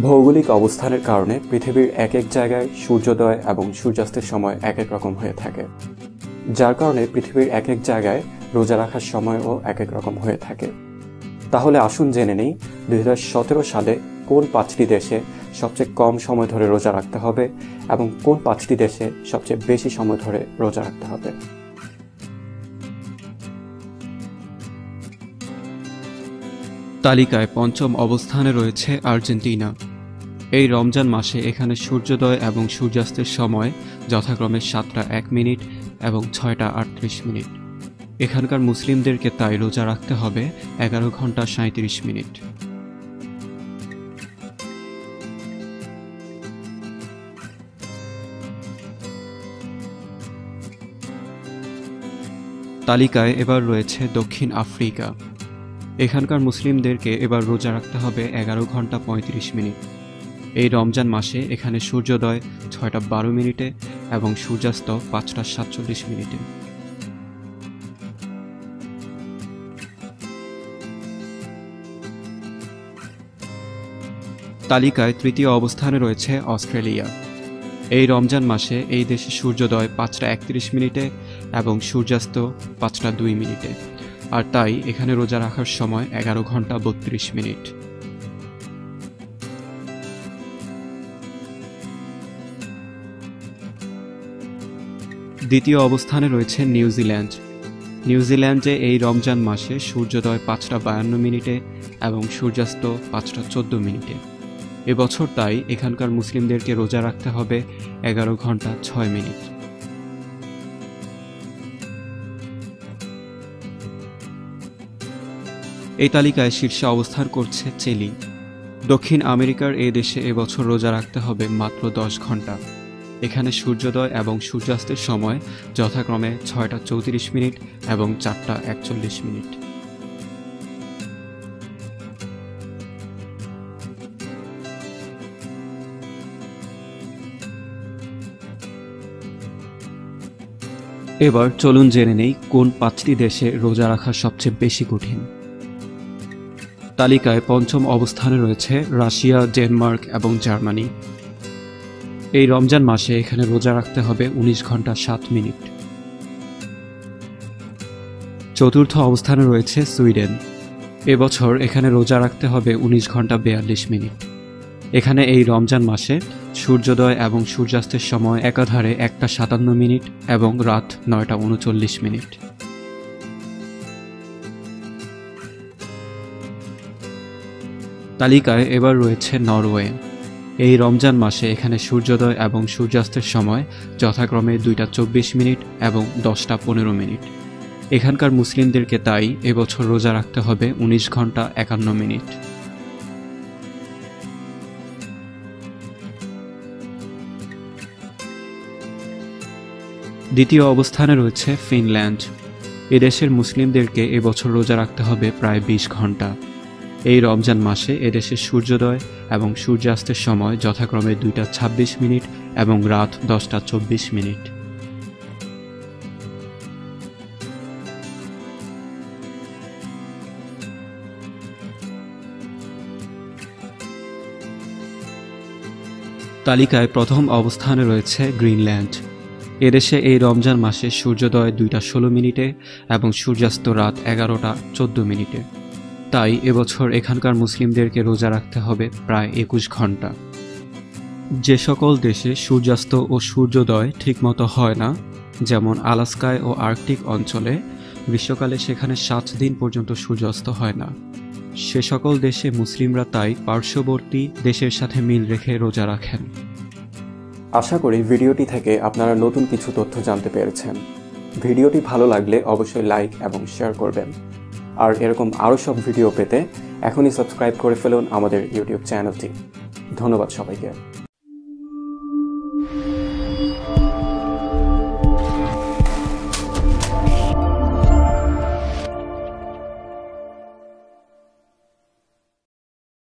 ভৌগোলিক অবস্থানের কারণে পৃথিবীর এক এক জায়গায় সূর্যোদয় এবং সূর্যাস্তের সময় এক এক রকম হয়ে থাকে, যার কারণে পৃথিবীর এক এক জায়গায় রোজা রাখার সময়ও এক এক রকম হয়ে থাকে। তাহলে আসুন জেনে নেই 2017 সালে কোন 5টি দেশে সবচেয়ে কম সময় ধরে রোজা রাখতে হবে এবং কোন 5টি দেশে সবচেয়ে বেশি সময় ধরে রোজা রাখতে হবে। তালিকায় পঞ্চম অবস্থানে রয়েছে আর্জেন্টিনা। এই রমজান মাসে এখানে সূর্যোদয় এবং সূর্যাস্তের সময় যথাক্রমে 7টা 1 মিনিট এবং 6টা 38 মিনিট। এখানকার মুসলিমদেরকে তাই রোজা রাখতে হবে 11 ঘন্টা 37 মিনিট। তালিকায় এবার রয়েছে দক্ষিণ আফ্রিকা। এখানকার মুসলিমদেরকে এবার রোজা রাখতে হবে 11 ঘন্টা 35 মিনিট। এই রমজান মাসে এখানে সূর্যোদয় 6টা 12 মিনিটে এবং সূর্যাস্ত 5টা 47 মিনিটে। তালিকায় তৃতীয় অবস্থানে রয়েছে অস্ট্রেলিয়া। এই রমজান মাসে এই দেশে সূর্যোদয় 5টা 31 মিনিটে এবং সূর্যাস্ত 5টা 2 মিনিটে, আর তাই এখানে রোজা রাখার সময় 11 ঘন্টা 32 মিনিট। দ্বিতীয় অবস্থানে রয়েছে নিউজিল্যান্ড। নিউজিল্যান্ডে এই রমজান মাসে সূর্যোদয় 5টা 52 মিনিটে এবং সূর্যাস্ত 5টা 14 মিনিটে। এবছর তাই এখানকার মুসলিমদেরকে রোজা রাখতে হবে 11 ঘন্টা 6 মিনিট। এই তালিকায় শীর্ষে অবস্থান করছে চিলি। দক্ষিণ আমেরিকার এই দেশে এবছর রোজা রাখতে হবে মাত্র 10 ঘন্টা। এখানে সূর্যোদয় এবং সূর্যাস্তের সময় যথাক্রমে 6টা 34 মিনিট এবং 4টা 41 মিনিট। এবার চলুন জেনে নেই কোন 5টি দেশে রোজা রাখা সবচেয়ে বেশি কঠিন। তালিকায় পঞ্চম অবস্থানে রয়েছে রাশিয়া, ডেনমার্ক এবং জার্মানি। এই রমজান মাসে এখানে রোজা রাখতে হবে 19 ঘন্টা 7 মিনিট। চতুর্থ অবস্থানে রয়েছে সুইডেন। এবছর এখানে রোজা রাখতে হবে 19 ঘন্টা 42 মিনিট। এখানে এই রমজান মাসে সূর্যোদয় এবং সূর্যাস্তের সময় একাধারে 1টা 57 মিনিট এবং রাত 9টা 39 মিনিট। তালিকায় এবার রয়েছে নরওয়ে। এই রমজান মাসে এখানে সূর্যোদয় এবং সূর্যাস্তের সময় যথাক্রমে 2টা 24 মিনিট এবং 10টা 15 মিনিট। এখানকার মুসলিমদেরকে তাই এবছর রোজা রাখতে হবে 19 ঘন্টা 51 মিনিট। দ্বিতীয় অবস্থানে রয়েছে ফিনল্যান্ড। এদেশের মুসলিমদেরকে এবছর রোজা রাখতে হবে প্রায় 20 ঘন্টা। এই রমজান মাসে এদেশে সূর্যোদয় এবং সূর্যাস্তের সময় যথাক্রমে 2টা 26 মিনিট এবং রাত 10টা 24 মিনিট। তালিকায় প্রথম অবস্থানে রয়েছে গ্রিনল্যান্ড। এদেশে এই রমজান মাসে সূর্যোদয় 2টা 16 মিনিটে এবং সূর্যাস্ত রাত 11টা 14 মিনিটে। তাই এবছর এখানকার মুসলিমদেরকে রোজা রাখতে হবে প্রায় 21 ঘন্টা। যে সকল দেশে সূর্যাস্ত ও সূর্যোদয় ঠিকমতো হয় না, যেমন আলাস্কায় ও আর্কটিক অঞ্চলে, গ্রীষ্মকালে সেখানে 7 দিন পর্যন্ত সূর্যাস্ত হয় না, সে সকল দেশে মুসলিমরা তাই পার্শ্ববর্তী দেশের সাথে মিল রেখে রোজা রাখেন। আশা করি ভিডিওটি থেকে আপনারা নতুন কিছু তথ্য জানতে পেরেছেন। ভিডিওটি ভালো লাগলে অবশ্যই লাইক এবং শেয়ার করবেন। আর এরকম আরও সব ভিডিও পেতে এখনই সাবস্ক্রাইব করে ফেলুন আমাদের ইউটিউব চ্যানেলটি। ধন্যবাদ সবাইকে।